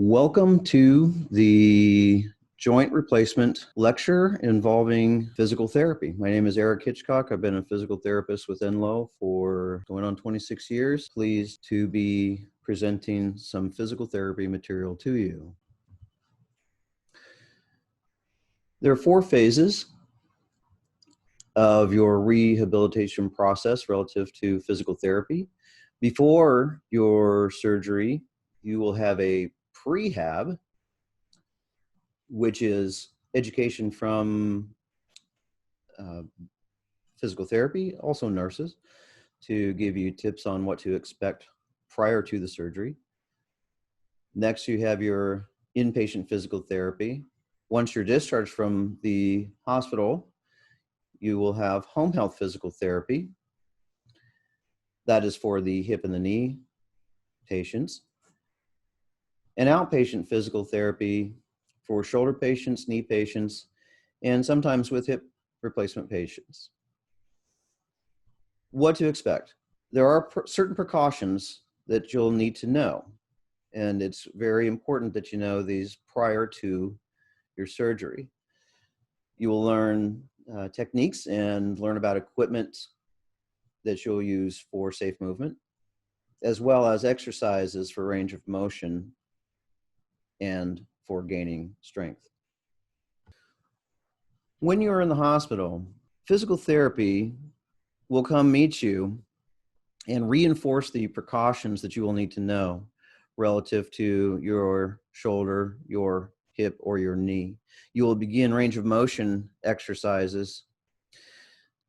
Welcome to the joint replacement lecture involving physical therapy. My name is Eric Hitchcock. I've been a physical therapist with Enloe for going on 26 years. Pleased to be presenting some physical therapy material to you. There are 4 phases of your rehabilitation process relative to physical therapy. Before your surgery, you will have a prehab, which is education from physical therapy, also nurses, to give you tips on what to expect prior to the surgery. Next, you have your inpatient physical therapy. Once you're discharged from the hospital, you will have home health physical therapy. That is for the hip and the knee patients. And outpatient physical therapy for shoulder patients, knee patients, and sometimes with hip replacement patients. What to expect? There are certain precautions that you'll need to know, and it's very important that you know these prior to your surgery. You will learn techniques and learn about equipment that you'll use for safe movement, as well as exercises for range of motion and for gaining strength. When you're in the hospital, physical therapy will come meet you and reinforce the precautions that you will need to know relative to your shoulder, your hip, or your knee. You will begin range of motion exercises.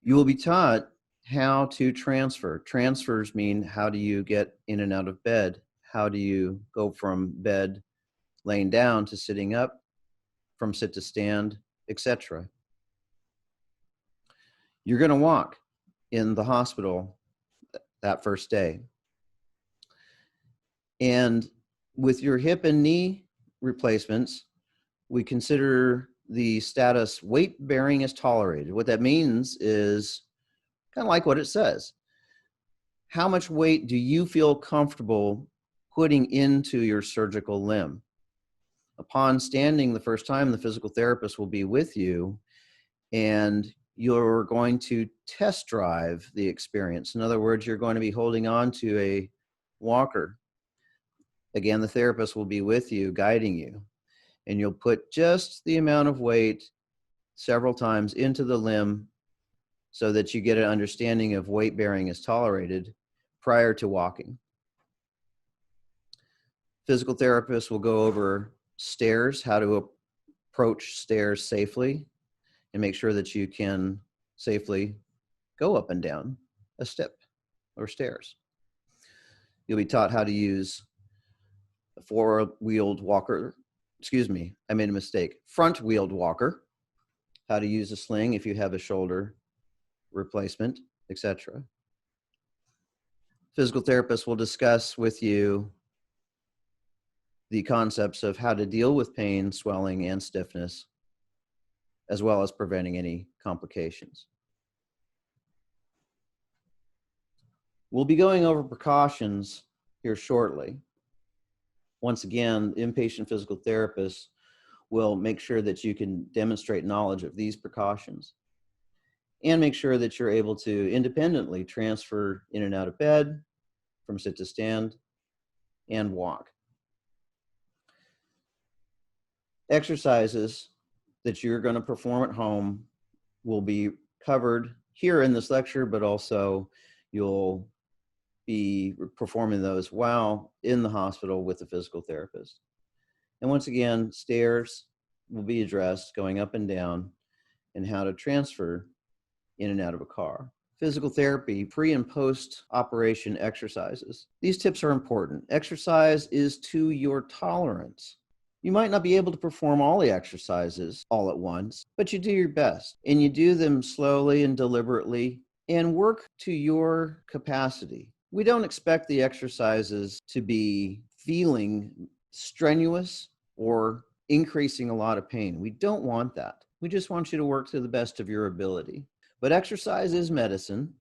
You will be taught how to transfer. Transfers mean, how do you get in and out of bed? How do you go from bed laying down to sitting up, from sit to stand, etc. You're going to walk in the hospital that first day. And with your hip and knee replacements, we consider the status weight bearing as tolerated. What that means is kind of like what it says. How much weight do you feel comfortable putting into your surgical limb? Upon standing the first time, the physical therapist will be with you, and you're going to test drive the experience. In other words, you're going to be holding on to a walker. Again, the therapist will be with you, guiding you, and you'll put just the amount of weight several times into the limb so that you get an understanding of weight bearing is tolerated prior to walking. Physical therapists will go over stairs, how to approach stairs safely, and make sure that you can safely go up and down a step or stairs. You'll be taught how to use a four-wheeled walker. Excuse me, I made a mistake. Front-wheeled walker, how to use a sling if you have a shoulder replacement, etc. Physical therapists will discuss with you the concepts of how to deal with pain, swelling, and stiffness, as well as preventing any complications. We'll be going over precautions here shortly. Once again, inpatient physical therapists will make sure that you can demonstrate knowledge of these precautions and make sure that you're able to independently transfer in and out of bed, from sit to stand, and walk. Exercises that you're going to perform at home will be covered here in this lecture, but also you'll be performing those while in the hospital with the physical therapist. And once again, stairs will be addressed, going up and down, and how to transfer in and out of a car. Physical therapy, pre and post operation exercises. These tips are important. Exercise is to your tolerance. You might not be able to perform all the exercises all at once, but you do your best, and you do them slowly and deliberately and work to your capacity. We don't expect the exercises to be feeling strenuous or increasing a lot of pain. We don't want that. We just want you to work to the best of your ability. But exercise is medicine,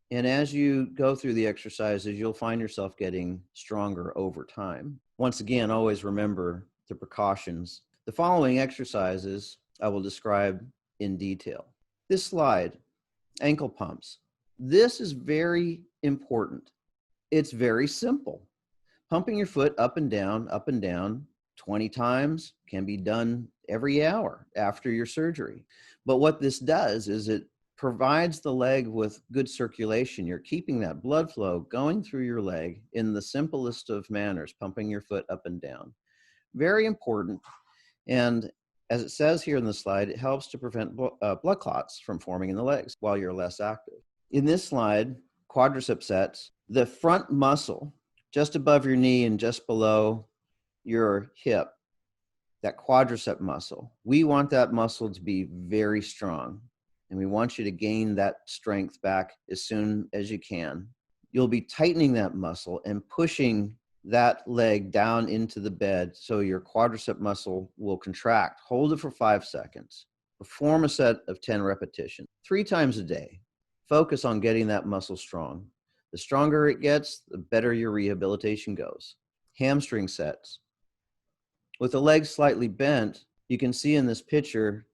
And as you go through the exercises, you'll find yourself getting stronger over time. Once again, always remember the precautions. The following exercises I will describe in detail. This slide, ankle pumps. This is very important. It's very simple. Pumping your foot up and down 20 times can be done every hour after your surgery. But what this does is it provides the leg with good circulation. You're keeping that blood flow going through your leg in the simplest of manners, pumping your foot up and down. Very important. And as it says here in the slide, it helps to prevent blood clots from forming in the legs while you're less active. In this slide, quadricep sets, the front muscle just above your knee and just below your hip, that quadricep muscle, we want that muscle to be very strong. And we want you to gain that strength back as soon as you can. You'll be tightening that muscle and pushing that leg down into the bed so your quadricep muscle will contract. Hold it for 5 seconds. Perform a set of 10 repetitions, 3 times a day. Focus on getting that muscle strong. The stronger it gets, the better your rehabilitation goes. Hamstring sets. With the legs slightly bent, you can see in this picture,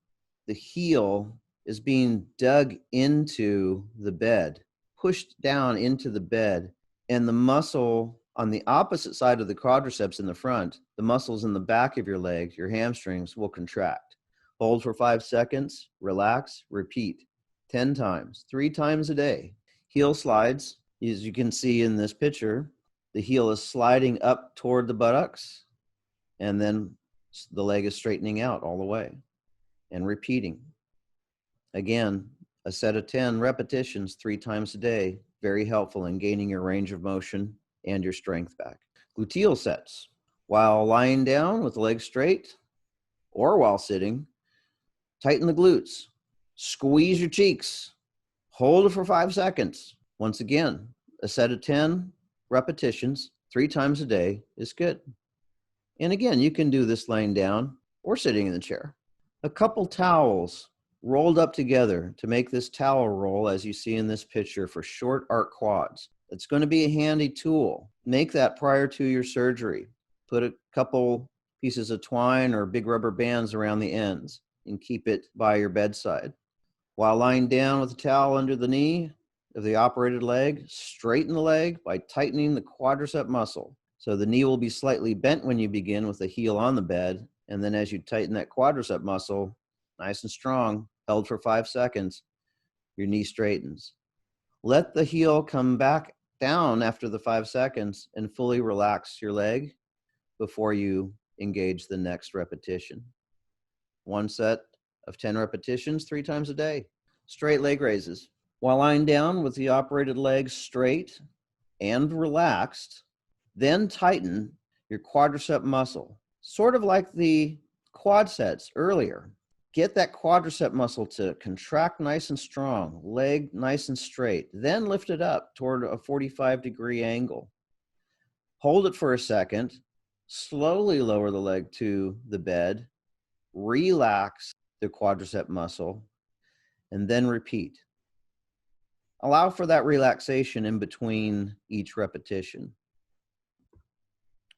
the heel is being dug into the bed, pushed down into the bed, and the muscle on the opposite side of the quadriceps in the front, the muscles in the back of your leg, your hamstrings, will contract. Hold for 5 seconds, relax, repeat 10 times, 3 times a day. Heel slides, as you can see in this picture, the heel is sliding up toward the buttocks, and then the leg is straightening out all the way, and repeating. Again, a set of 10 repetitions 3 times a day, very helpful in gaining your range of motion and your strength back. Gluteal sets. While lying down with the legs straight or while sitting, tighten the glutes. Squeeze your cheeks. Hold it for 5 seconds. Once again, a set of 10 repetitions 3 times a day is good. And again, you can do this laying down or sitting in the chair. A couple towels rolled up together to make this towel roll, as you see in this picture, for short arc quads. It's going to be a handy tool. Make that prior to your surgery. Put a couple pieces of twine or big rubber bands around the ends and keep it by your bedside. While lying down with a towel under the knee of the operated leg, straighten the leg by tightening the quadricep muscle. So the knee will be slightly bent when you begin with the heel on the bed, and then as you tighten that quadricep muscle, nice and strong, held for 5 seconds, your knee straightens. Let the heel come back down after the 5 seconds and fully relax your leg before you engage the next repetition. 1 set of 10 repetitions 3 times a day. Straight leg raises. While lying down with the operated leg straight and relaxed, then tighten your quadricep muscle, sort of like the quad sets earlier. Get that quadricep muscle to contract nice and strong, leg nice and straight, then lift it up toward a 45-degree angle. Hold it for a second, slowly lower the leg to the bed, relax the quadricep muscle, and then repeat. Allow for that relaxation in between each repetition.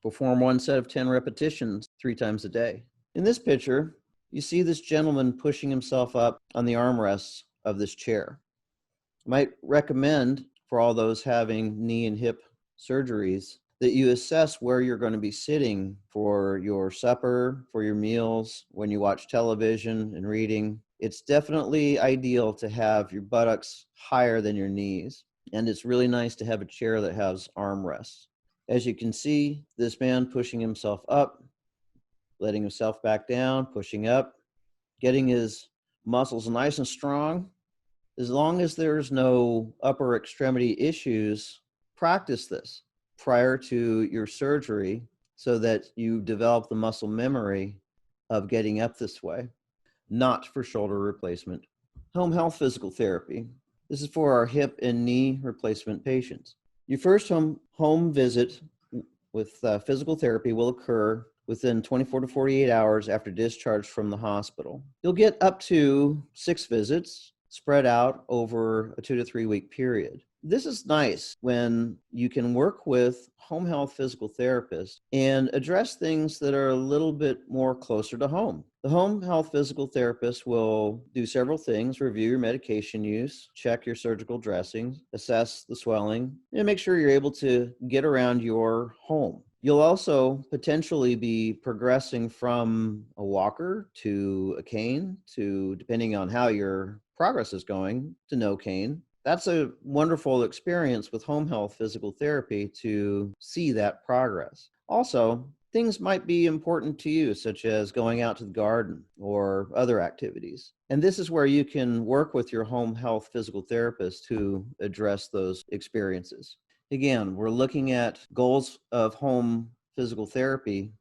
Perform 1 set of 10 repetitions 3 times a day. In this picture, you see this gentleman pushing himself up on the armrests of this chair. I might recommend for all those having knee and hip surgeries that you assess where you're going to be sitting for your supper, for your meals, when you watch television and reading. It's definitely ideal to have your buttocks higher than your knees, and it's really nice to have a chair that has armrests. As you can see, this man pushing himself up, letting himself back down, pushing up, getting his muscles nice and strong. As long as there's no upper extremity issues, practice this prior to your surgery so that you develop the muscle memory of getting up this way. Not for shoulder replacement. Home health physical therapy. This is for our hip and knee replacement patients. Your first home visit with physical therapy will occur within 24 to 48 hours after discharge from the hospital. You'll get up to 6 visits spread out over a 2 to 3 week period. This is nice when you can work with home health physical therapists and address things that are a little bit more closer to home. The home health physical therapist will do several things: review your medication use, check your surgical dressings, assess the swelling, and make sure you're able to get around your home. You'll also potentially be progressing from a walker to a cane to, depending on how your progress is going, to no cane. That's a wonderful experience with home health physical therapy to see that progress. Also, things might be important to you, such as going out to the garden or other activities. And this is where you can work with your home health physical therapist to address those experiences. Again, we're looking at goals of home physical therapy,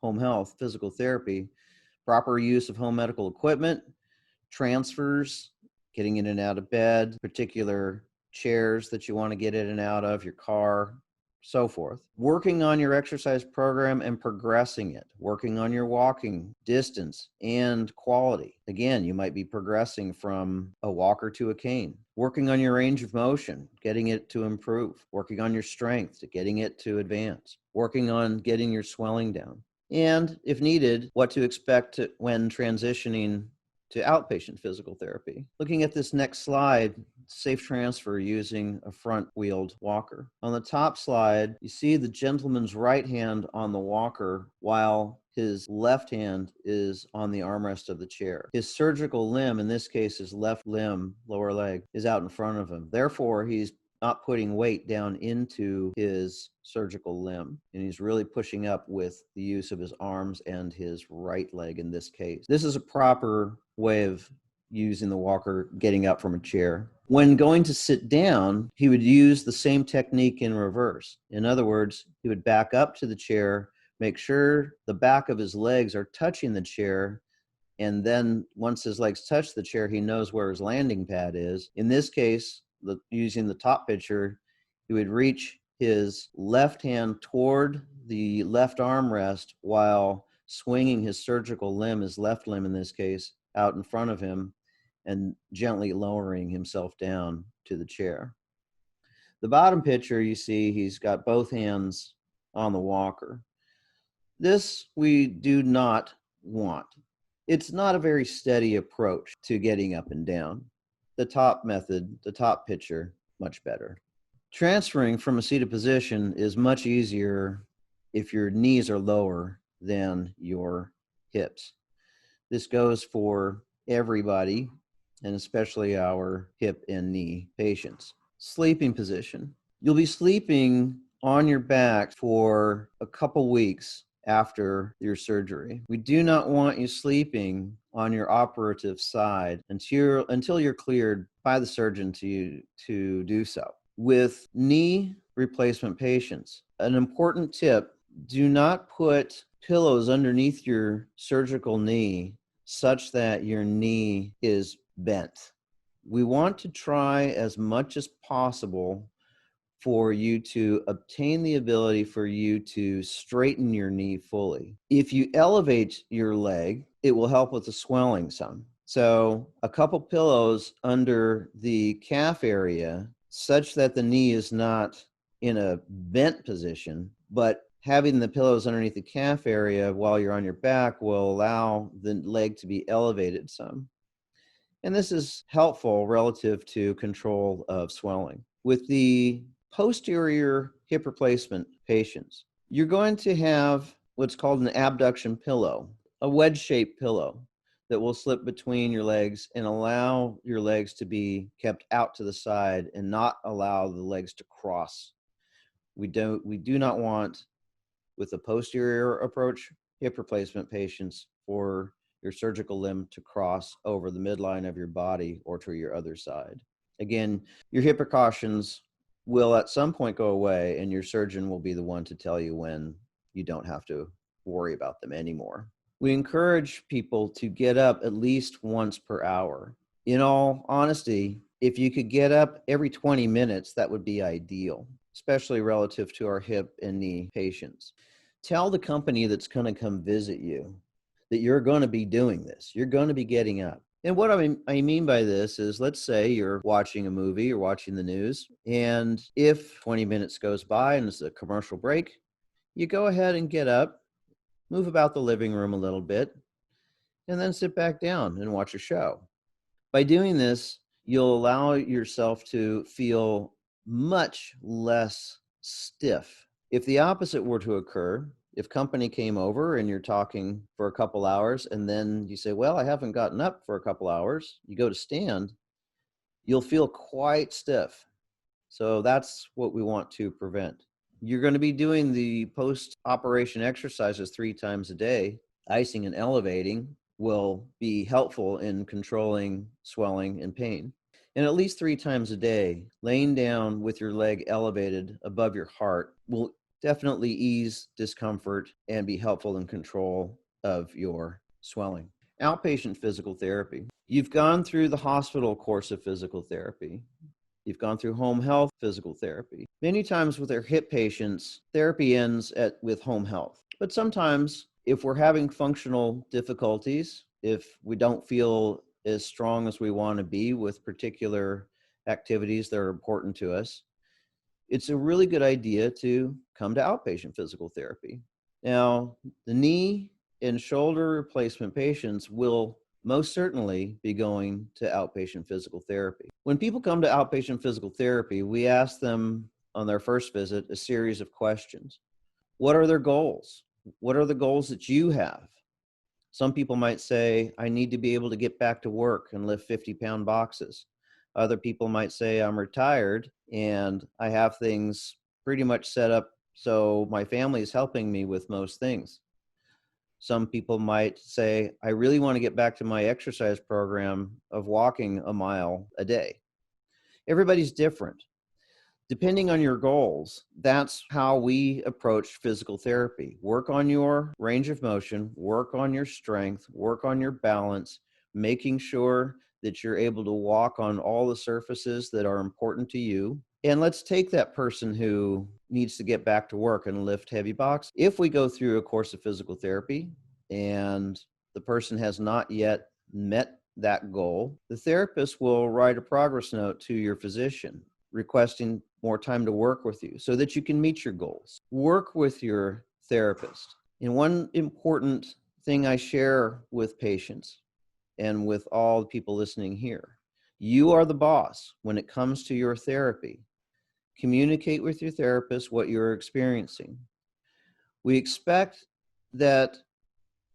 home health physical therapy, proper use of home medical equipment, transfers, getting in and out of bed, particular chairs that you want to get in and out of, your car, so forth. Working on your exercise program and progressing it, working on your walking distance and quality. Again, you might be progressing from a walker to a cane. Working on your range of motion, getting it to improve. Working on your strength, getting it to advance. Working on getting your swelling down. And if needed, what to expect when transitioning to outpatient physical therapy. Looking at this next slide, safe transfer using a front-wheeled walker. On the top slide, you see the gentleman's right hand on the walker while his left hand is on the armrest of the chair. His surgical limb, in this case his left limb, lower leg, is out in front of him. Therefore, he's not putting weight down into his surgical limb, and he's really pushing up with the use of his arms and his right leg in this case. This is a proper way of using the walker getting up from a chair. When going to sit down, he would use the same technique in reverse. In other words, he would back up to the chair, make sure the back of his legs are touching the chair, and then once his legs touch the chair, he knows where his landing pad is. In this case, using the top picture, he would reach his left hand toward the left armrest while swinging his surgical limb, his left limb in this case, out in front of him and gently lowering himself down to the chair. The bottom picture, you see he's got both hands on the walker. This we do not want. It's not a very steady approach to getting up and down. The top method, the top picture, much better. Transferring from a seated position is much easier if your knees are lower than your hips. This goes for everybody, and especially our hip and knee patients. Sleeping position. You'll be sleeping on your back for a couple weeks after your surgery. We do not want you sleeping on your operative side until you're cleared by the surgeon to do so. With knee replacement patients, an important tip: do not put pillows underneath your surgical knee such that your knee is bent. We want to try as much as possible for you to obtain the ability for you to straighten your knee fully. If you elevate your leg, it will help with the swelling some. So a couple pillows under the calf area such that the knee is not in a bent position, but having the pillows underneath the calf area while you're on your back will allow the leg to be elevated some. And this is helpful relative to control of swelling. With the posterior hip replacement patients, you're going to have what's called an abduction pillow, a wedge-shaped pillow that will slip between your legs and allow your legs to be kept out to the side and not allow the legs to cross. We do not want, with the posterior approach, hip replacement patients, for your surgical limb to cross over the midline of your body or to your other side. Again, your hip precautions will at some point go away, and your surgeon will be the one to tell you when you don't have to worry about them anymore. We encourage people to get up at least once per hour. In all honesty, if you could get up every 20 minutes, that would be ideal, especially relative to our hip and knee patients. Tell the company that's going to come visit you that you're going to be doing this. You're going to be getting up. And what I mean by this is, let's say you're watching a movie or watching the news, and if 20 minutes goes by and it's a commercial break, you go ahead and get up, move about the living room a little bit, and then sit back down and watch a show. By doing this, you'll allow yourself to feel much less stiff. If the opposite were to occur, if company came over and you're talking for a couple hours and then you say, well, I haven't gotten up for a couple hours, you go to stand, you'll feel quite stiff. So that's what we want to prevent. You're going to be doing the post-operation exercises 3 times a day. Icing and elevating will be helpful in controlling swelling and pain. And at least 3 times a day, laying down with your leg elevated above your heart will definitely ease discomfort and be helpful in control of your swelling. Outpatient physical therapy. You've gone through the hospital course of physical therapy. You've gone through home health physical therapy. Many times with our hip patients, therapy ends with home health. But sometimes if we're having functional difficulties, if we don't feel as strong as we want to be with particular activities that are important to us, it's a really good idea to come to outpatient physical therapy. Now, the knee and shoulder replacement patients will most certainly be going to outpatient physical therapy. When people come to outpatient physical therapy, we ask them on their first visit a series of questions. What are their goals? What are the goals that you have? Some people might say, I need to be able to get back to work and lift 50-pound boxes. Other people might say, I'm retired and I have things pretty much set up so my family is helping me with most things. Some people might say, I really want to get back to my exercise program of walking a mile a day. Everybody's different. Depending on your goals, that's how we approach physical therapy. Work on your range of motion, work on your strength, work on your balance, making sure that you're able to walk on all the surfaces that are important to you. And let's take that person who needs to get back to work and lift heavy boxes. If we go through a course of physical therapy and the person has not yet met that goal, the therapist will write a progress note to your physician requesting more time to work with you so that you can meet your goals. Work with your therapist. And one important thing I share with patients and with all the people listening here, you are the boss when it comes to your therapy. Communicate with your therapist what you're experiencing. We expect that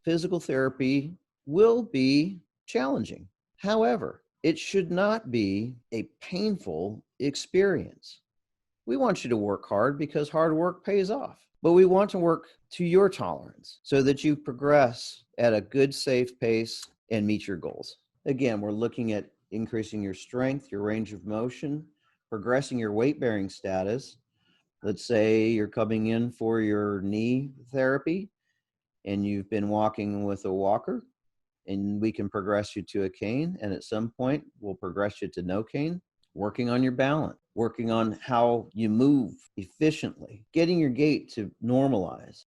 physical therapy will be challenging. However, it should not be a painful experience. We want you to work hard because hard work pays off, but we want to work to your tolerance so that you progress at a good, safe pace and meet your goals. Again, we're looking at increasing your strength, your range of motion, progressing your weight-bearing status. Let's say you're coming in for your knee therapy and you've been walking with a walker, and we can progress you to a cane, and at some point we'll progress you to no cane. Working on your balance, working on how you move efficiently, getting your gait to normalize.